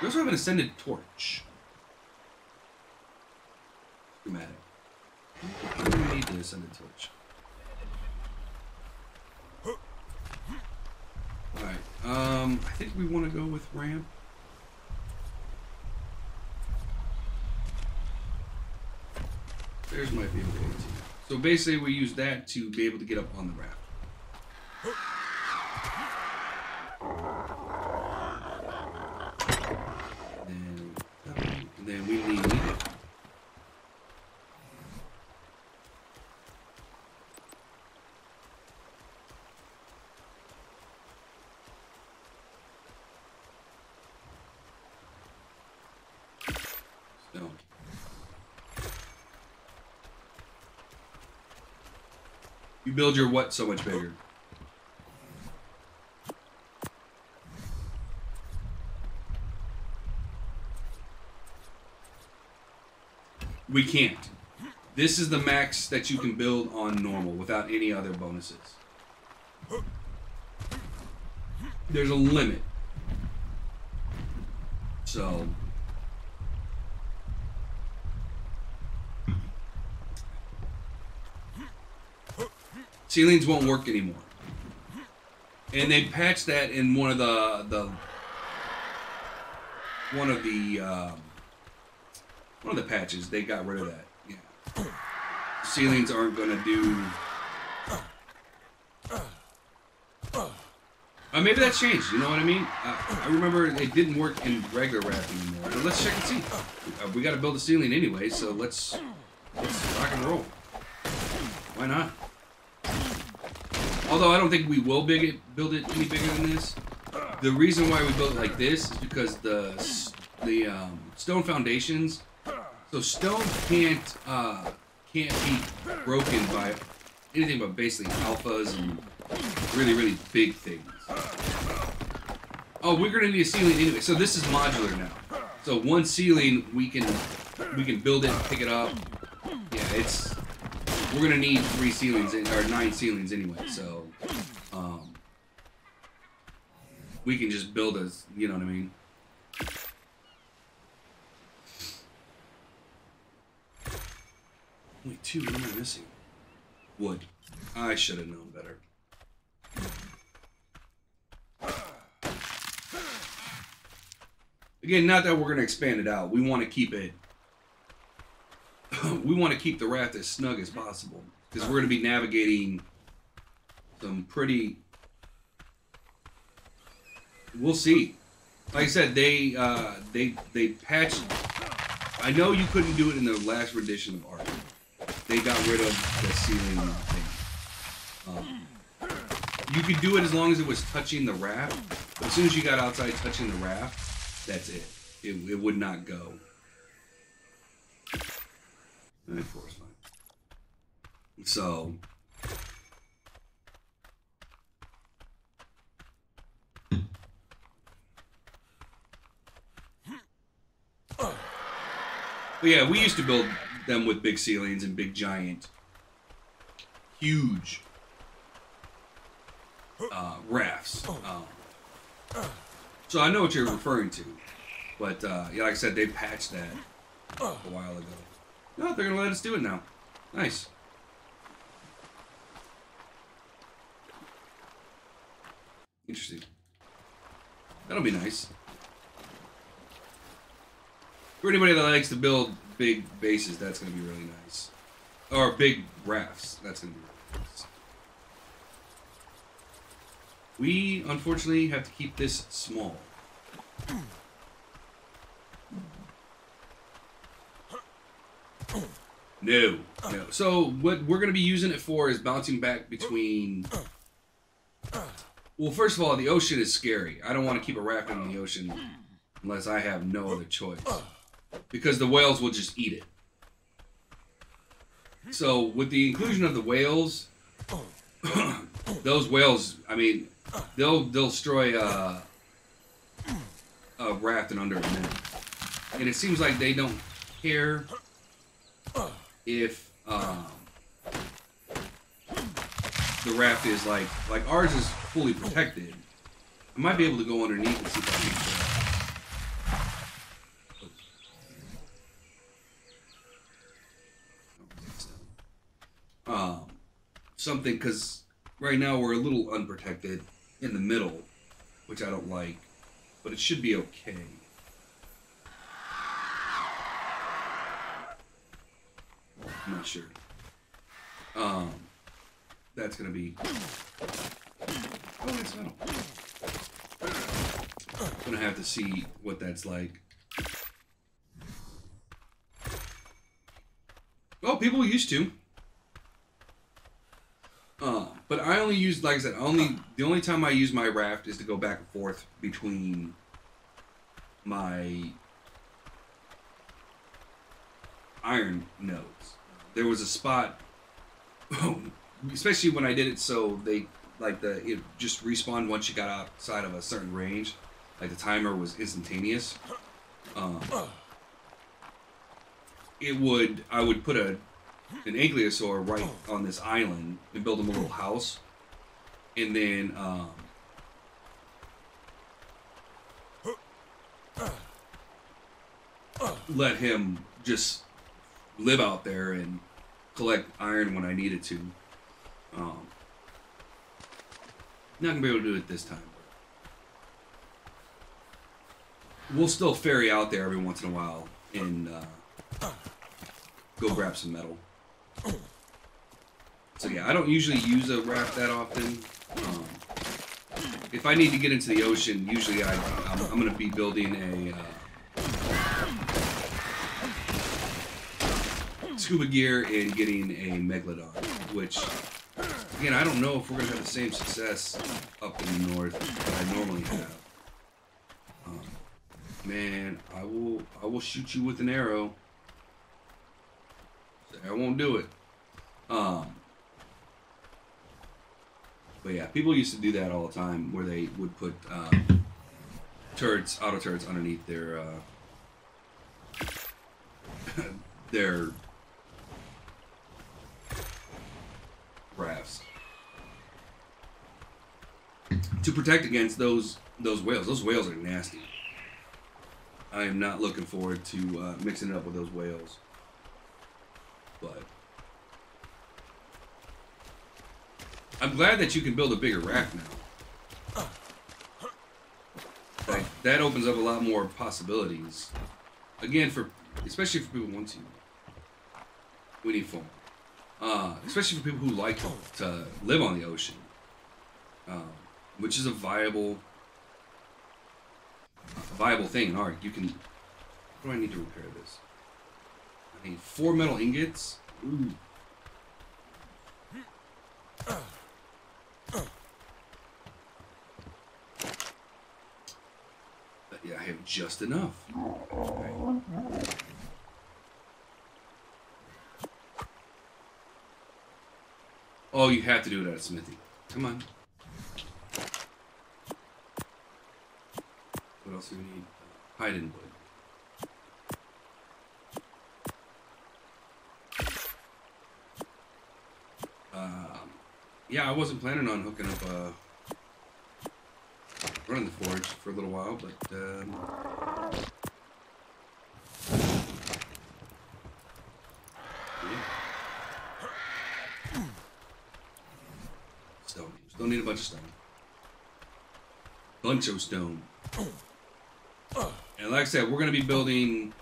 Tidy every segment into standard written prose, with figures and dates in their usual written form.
We also have an ascended torch. Dramatic. I don't need the ascended torch. Alright, I think we want to go with ramp. Stairs might be okay too. So basically we use that to be able to get up on the raft. And then we need stone. You build your what so much bigger? We can't. This is the max that you can build on normal without any other bonuses. There's a limit. So ceilings won't work anymore. And they patched that in one of the patches. They got rid of that. Yeah. Ceilings aren't gonna do. Maybe that's changed. You know what I mean? I remember it didn't work in regular rafting anymore. But let's check and see. We got to build a ceiling anyway, so let's rock and roll. Why not? Although I don't think we will build it any bigger than this. The reason why we built it like this is because the stone foundations. So stone can't be broken by anything but basically alphas and really, really big things. Oh, we're gonna need a ceiling anyway. So this is modular now. So one ceiling we can build it, pick it up. Yeah, we're gonna need 3 ceilings or 9 ceilings anyway. So we can just build a, you know what I mean. Only 2. What am I missing? Wood. I should have known better. Again, not that we're going to expand it out. We want to keep it. We want to keep the raft as snug as possible because we're going to be navigating some pretty. We'll see. Like I said, they patched. I know you couldn't do it in the last rendition of Ark. They got rid of the ceiling thing. You could do it as long as it was touching the raft. But as soon as you got outside touching the raft, that's it. It would not go. And of course not. So. But yeah, we used to build them with big ceilings and big giant, huge rafts. So I know what you're referring to, but yeah, like I said, they patched that a while ago. No, they're gonna let us do it now. Nice. Interesting. That'll be nice. For anybody that likes to build big bases, that's going to be really nice. Or big rafts, that's going to be really nice. We, unfortunately, have to keep this small. No. So what we're going to be using it for is bouncing back between... Well, first of all, the ocean is scary. I don't want to keep a raft in the ocean unless I have no other choice. Because the whales will just eat it. So with the inclusion of the whales, those whales, I mean, they'll destroy a raft in under a minute. And it seems like they don't care if the raft is like ours is fully protected. I might be able to go underneath and see if I can get that. something, because right now we're a little unprotected in the middle, which I don't like, but it should be okay. I'm not sure. That's gonna be. Oh, it's metal. Gonna have to see what that's like. Oh, people used to. But I only use, like I said, the only time I use my raft is to go back and forth between my iron nodes. There was a spot, especially when I did it so it just respawned once you got outside of a certain range. Like the timer was instantaneous. I would put an ankylosaur right on this island and build him a little house, and then let him just live out there and collect iron when I needed to. Not gonna be able to do it this time. We'll still ferry out there every once in a while and go grab some metal. So yeah, I don't usually use a raft that often. If I need to get into the ocean, usually I'm going to be building a scuba gear and getting a megalodon, which, again, I don't know if we're going to have the same success up in the north that I normally have. Man, I will shoot you with an arrow. I won't do it. But yeah, people used to do that all the time, where they would put auto turrets underneath their their rafts to protect against those whales. Those whales are nasty. I am not looking forward to mixing it up with those whales. But I'm glad that you can build a bigger raft now. Like, that opens up a lot more possibilities. Again, especially for people who want to. We need foam. Especially for people who like to live on the ocean, which is a viable thing in Ark. You can. What do I need to repair this? I need 4 metal ingots. Ooh. But yeah, I have just enough. Okay. Oh, you have to do it at a smithy. Come on. What else do we need? Hiding wood. Yeah, I wasn't planning on hooking up running the forge for a little while, but yeah. Stone. Still need a bunch of stone. Bunch of stone. And like I said, we're gonna be building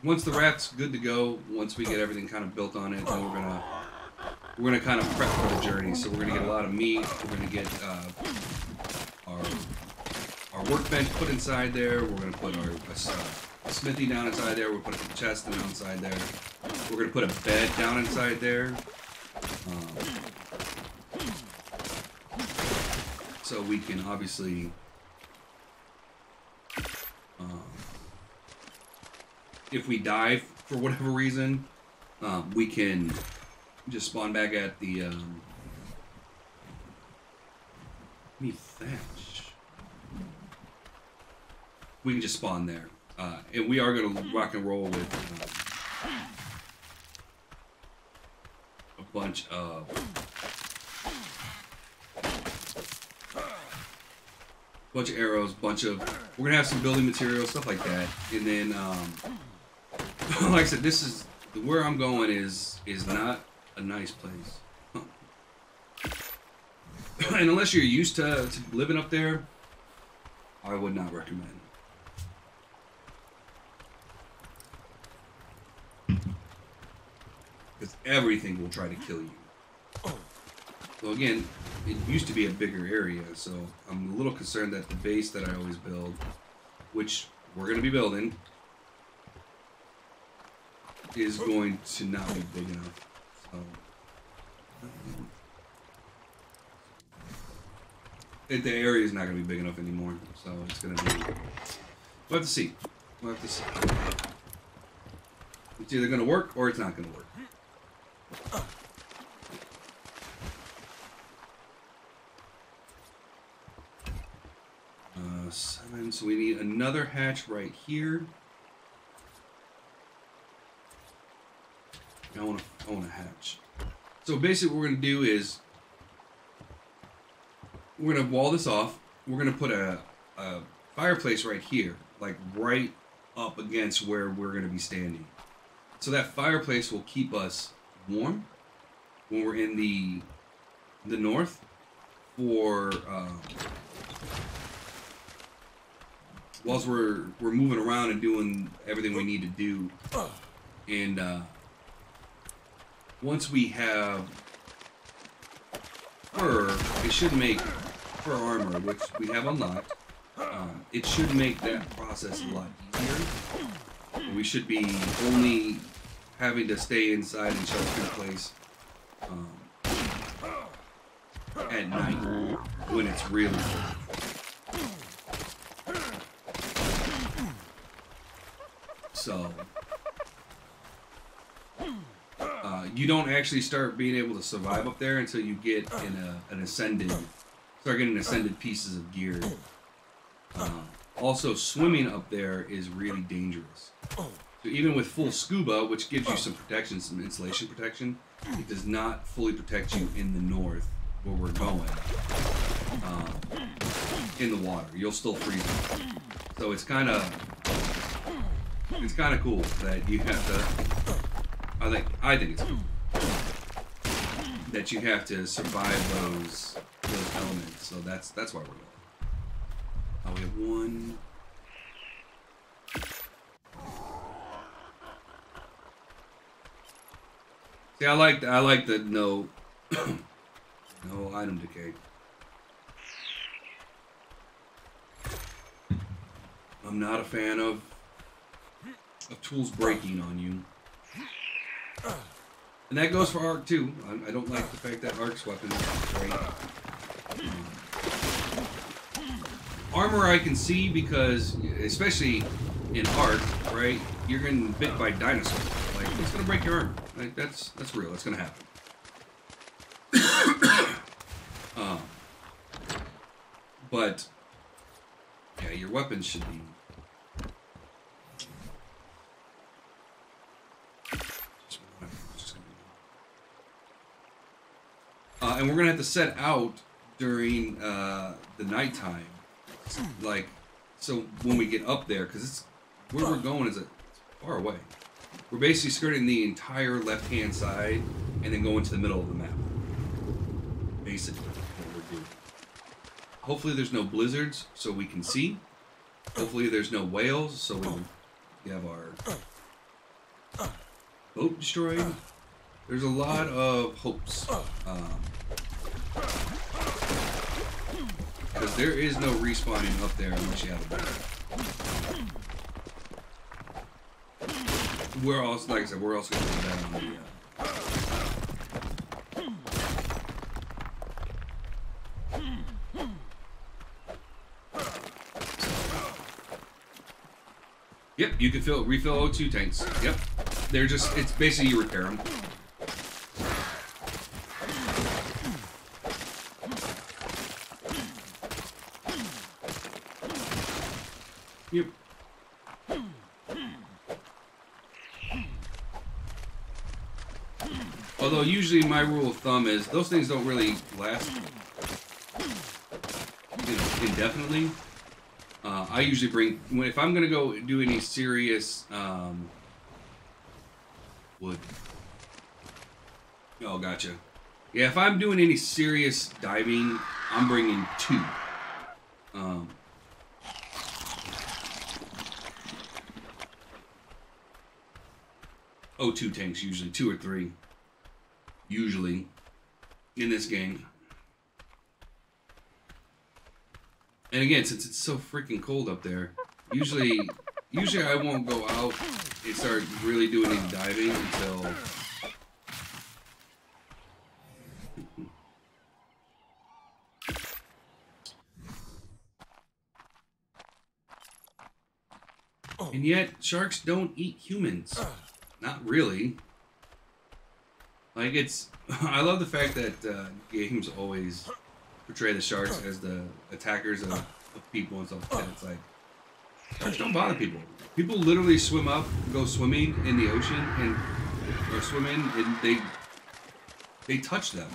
once the raft's good to go, once we get everything kind of built on it, then we're gonna kind of prep for the journey. So we're gonna get a lot of meat. We're gonna get our workbench put inside there. We're gonna put our smithy down inside there. We're gonna put a chest down inside there. We're gonna put a bed down inside there. So we can obviously if we die for whatever reason, we can just spawn back at the thatch. We can just spawn there, and we are going to rock and roll with a bunch of arrows, we're gonna have some building materials, stuff like that, and then like I said, where I'm going is not a nice place. And unless you're used to living up there, I would not recommend. Because everything will try to kill you. So again, it used to be a bigger area, so I'm a little concerned that the base that I always build, which we're going to be building, is going to not be big enough. So, the area is not going to be big enough anymore, so it's going to be... We'll have to see. We'll have to see. It's either going to work or it's not going to work. Seven, so we need another hatch right here. I want a hatch. So basically what we're going to do is we're going to wall this off. We're going to put a fireplace right here, like right up against where we're going to be standing. So that fireplace will keep us warm when we're in the north for whilst we're moving around and doing everything we need to do. And once we have fur, it should make fur armor, which we have unlocked. It should make that process a lot easier. We should be only having to stay inside and shelter in place at night when it's really cold. So you don't actually start being able to survive up there until you get in an ascended, start getting ascended pieces of gear. Also, swimming up there is really dangerous. So even with full scuba, which gives you some protection, some insulation protection, it does not fully protect you in the north where we're going. In the water, you'll still freeze. So it's kind of cool that you have to. I think it's cool that you have to survive those elements. So that's why we're going. We have one. See, I like the no no item decay. I'm not a fan of tools breaking on you. And that goes for Ark too. I don't like the fact that Ark's weapons break. Armor I can see because, especially in Ark, right? You're getting bit by dinosaurs. Like, it's gonna break your armor. Like, that's real. That's gonna happen. But yeah, your weapons should be. And we're gonna have to set out during the nighttime, like, so when we get up there, because it's where we're going is far away. We're basically skirting the entire left-hand side and then going to the middle of the map. Basically, what we're doing. Hopefully, there's no blizzards, so we can see. Hopefully, there's no whales, so we have our boat destroyed. There's a lot of hopes. Because there is no respawning up there unless you have a boat. We're also, like I said, we're also going to do that on the... Yep, you can refill O2 tanks. Yep. They're just, it's basically you repair them. Yep. Although usually my rule of thumb is those things don't really last, indefinitely. I usually bring, if I'm gonna go do any serious wood. Oh, gotcha. Yeah, if I'm doing any serious diving, I'm bringing 2. O2 tanks usually, 2 or 3. Usually, in this game. And again, since it's so freaking cold up there, usually I won't go out and start really doing any diving until... And yet, sharks don't eat humans. Not really. Like, it's... I love the fact that games always portray the sharks as the attackers of people and stuff like that. It's like, sharks don't bother people. People literally swim up, go swimming in the ocean, or swimming, and they touch them.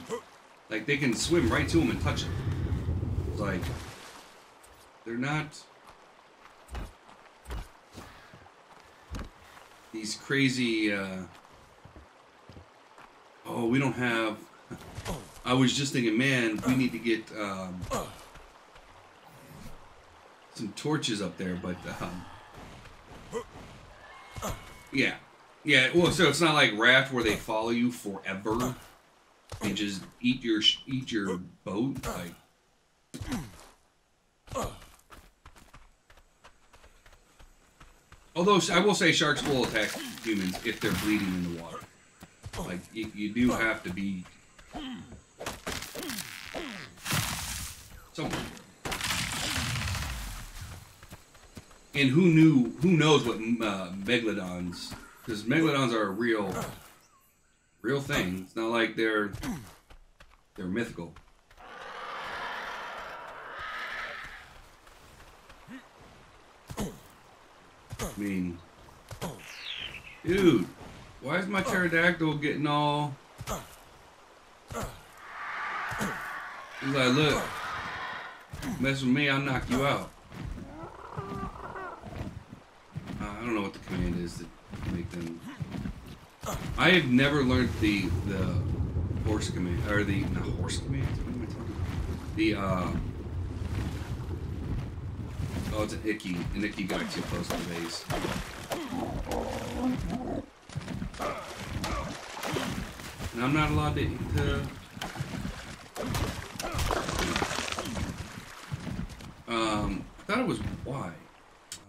Like, they can swim right to them and touch them. It's like, they're not... These crazy, oh, we don't have... I was just thinking, man, we need to get some torches up there, but yeah, well, so it's not like Raft where they follow you forever and just eat your boat, like. Although I will say sharks will attack humans if they're bleeding in the water. Like, you do have to be somewhere. And who knows what megalodons, because megalodons are a real thing. It's not like they're mythical. I mean, dude, why is my pterodactyl getting all... He's like, look, mess with me, I'll knock you out. I don't know what the command is to make them... I have never learned the horse command, or the, not horse command, what am I talking about? The, oh, it's an icky got too close to the base. And I'm not allowed to I thought it was Y.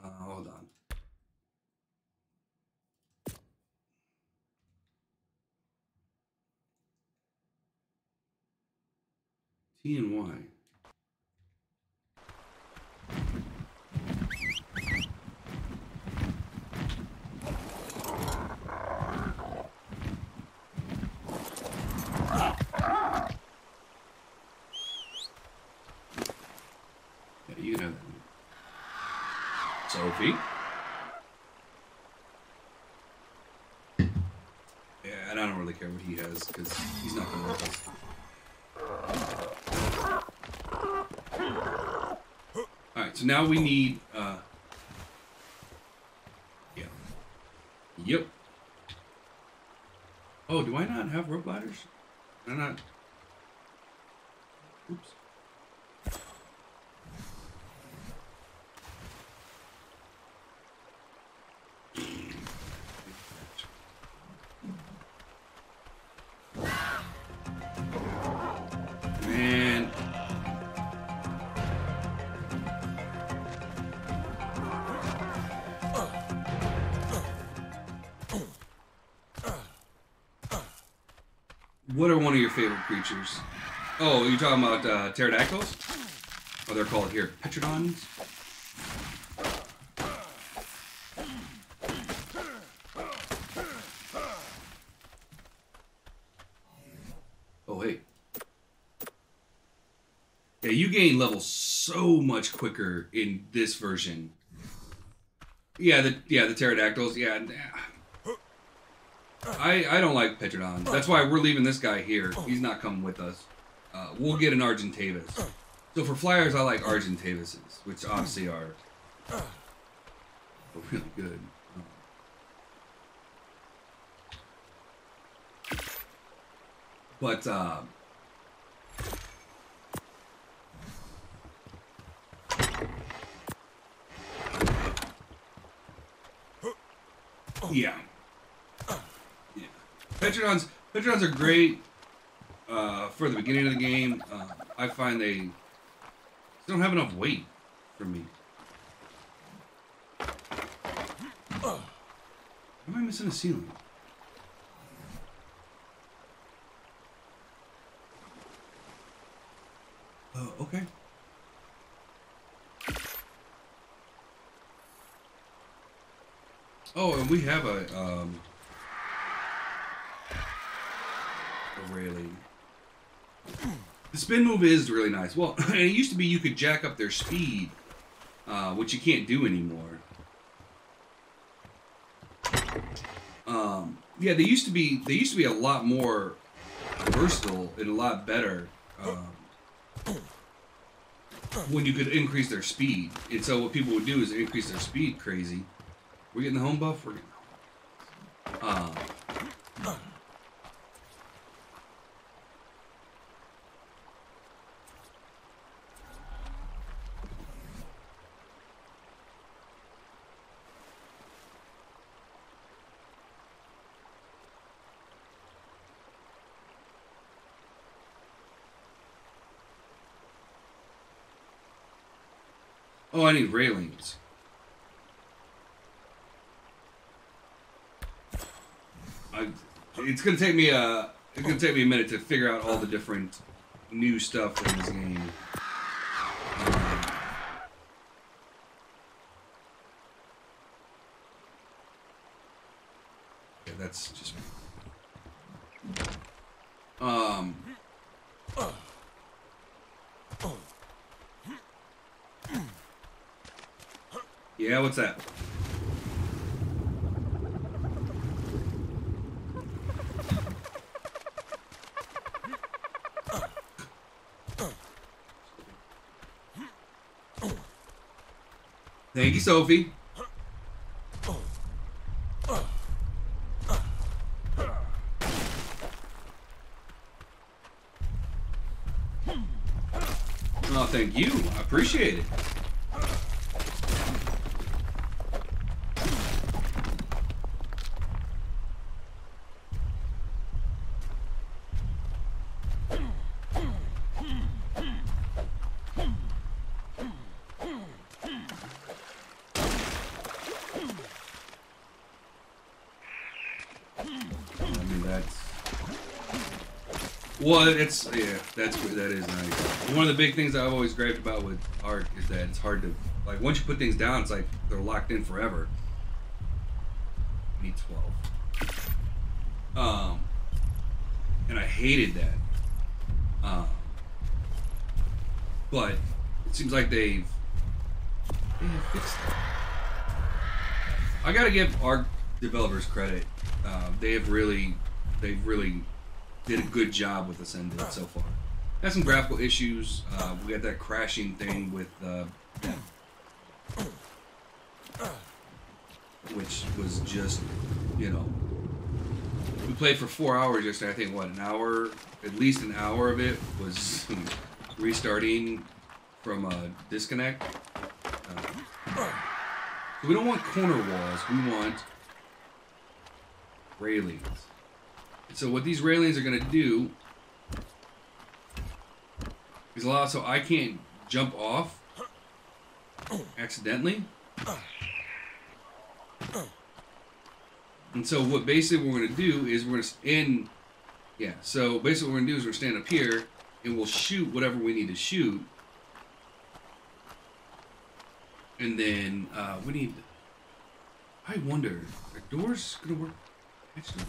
Hold on. T and Y. You can have that. Sophie. Yeah, and I don't really care what he has because he's not going to work us. Alright, so now we need, yeah. Yep. Oh, do I not have rope ladders? Am I not? Oops. Man. What are one of your favorite creatures? Oh, you're talking about pterodactyls? Oh, they're called here petrodons. Oh, hey. Yeah, you gain levels so much quicker in this version. Yeah, the pterodactyls. Yeah, I don't like petrodons. That's why we're leaving this guy here. He's not coming with us. We'll get an Argentavis. So for flyers, I like Argentavises, which obviously are really good. But Yeah. Yeah. Petrodons are great for the beginning of the game. I find they don't have enough weight for me. Why am I missing a ceiling? Oh, okay. Oh, and we have a railing. The spin move is really nice. Well, and it used to be you could jack up their speed, which you can't do anymore. Yeah, they used to be a lot more versatile and a lot better when you could increase their speed. And so what people would do is increase their speed crazy. We're getting the home buff. We're getting oh, I need railings. It's gonna take me a minute to figure out all the different new stuff in this game. Yeah, that's just yeah, what's that? Thank you, Sophie. Oh, thank you. I appreciate it. Well, that is nice. One of the big things I've always griped about with Ark is that it's hard to, like, once you put things down, it's like they're locked in forever. I need 12. And I hated that. But it seems like they've fixed it. I gotta give Ark developers credit. They've really did a good job with Ascended so far. Had some graphical issues. We had that crashing thing with which was just, you know, we played for 4 hours yesterday. I think what, an hour, at least an hour of it was restarting from a disconnect. So we don't want corner walls. We want railings. So what these railings are going to do is allow so I can't jump off accidentally. And so what basically we're going to do is we're going to so basically what we're going to do is we're going to stand up here and we'll shoot whatever we need to shoot. And then we need, I wonder, are doors going to work? Actually,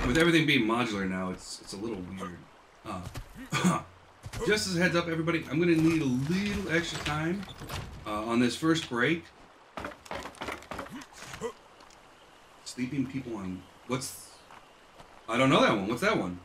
with everything being modular now, it's a little weird. Just as a heads up, everybody, I'm gonna need a little extra time on this first break. Sleeping people on I don't know that one. What's that one?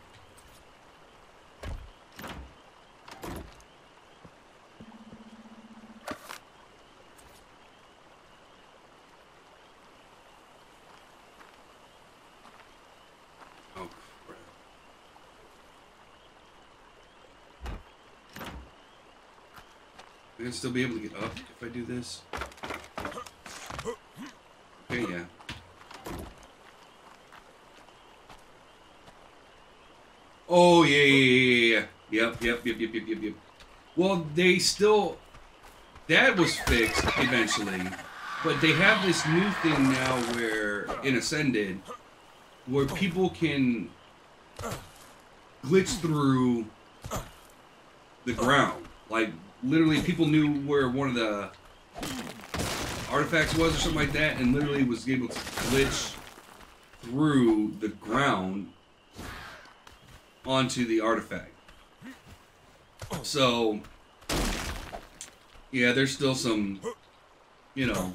I'm gonna still be able to get up if I do this. Okay, yeah. Oh, yeah. Yep. Well, they still... That was fixed eventually. But they have this new thing now where, in Ascended, where people can glitch through the ground. Like, literally, people knew where one of the artifacts was or something like that, and literally was able to glitch through the ground onto the artifact. So, yeah, there's still some, you know,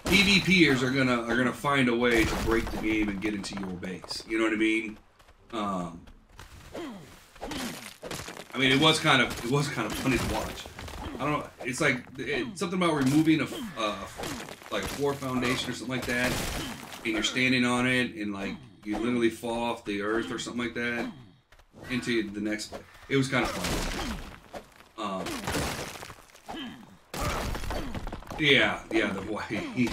PvPers are gonna find a way to break the game and get into your base. You know what I mean? I mean, it was kind of funny to watch. I don't know. It's like something about removing like a floor foundation or something like that, and you're standing on it, and like you literally fall off the earth or something like that into the next. It was kind of funny. Yeah, the white. Yeah,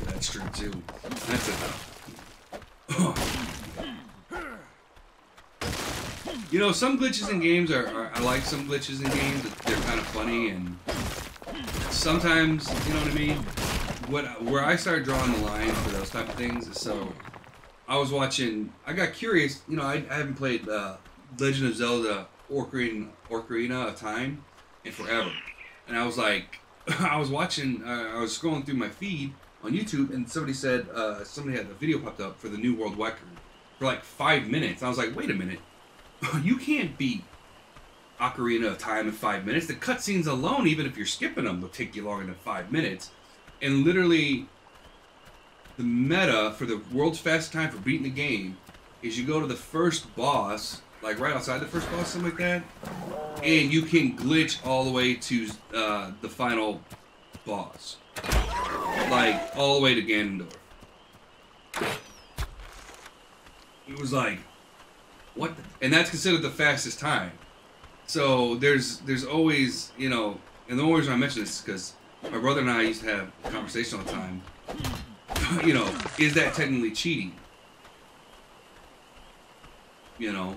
that's true too. That's it. You know, some glitches in games I like some glitches in games. They're kind of funny, and sometimes, you know what I mean? Where I started drawing the line for those type of things is, so I was watching, I got curious, you know, I haven't played Legend of Zelda Ocarina of Time in forever. And I was like, I was scrolling through my feed on YouTube, and somebody said, somebody had a video popped up for the new world record for like 5 minutes. I was like, wait a minute. You can't beat Ocarina of Time in 5 minutes. The cutscenes alone, even if you're skipping them, will take you longer than 5 minutes. And literally, the meta for the world's fastest time for beating the game is you go to the first boss, like right outside the first boss, something like that, and you can glitch all the way to the final boss. Like, all the way to Ganondorf. It was like, what? And that's considered the fastest time. So there's always, you know, and the only reason I mention this is because my brother and I used to have a conversation all the time. You know, is that technically cheating? You know,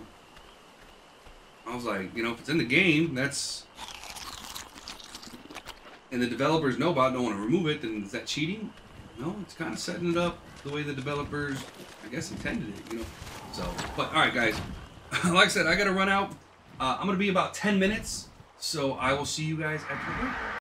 I was like, you know, if it's in the game, that's, and the developers know about it, don't want to remove it, then is that cheating? No, it's kind of setting it up the way the developers, I guess, intended it, you know. So, but all right, guys. Like I said, I gotta run out. I'm gonna be about 10 minutes, so I will see you guys after the break.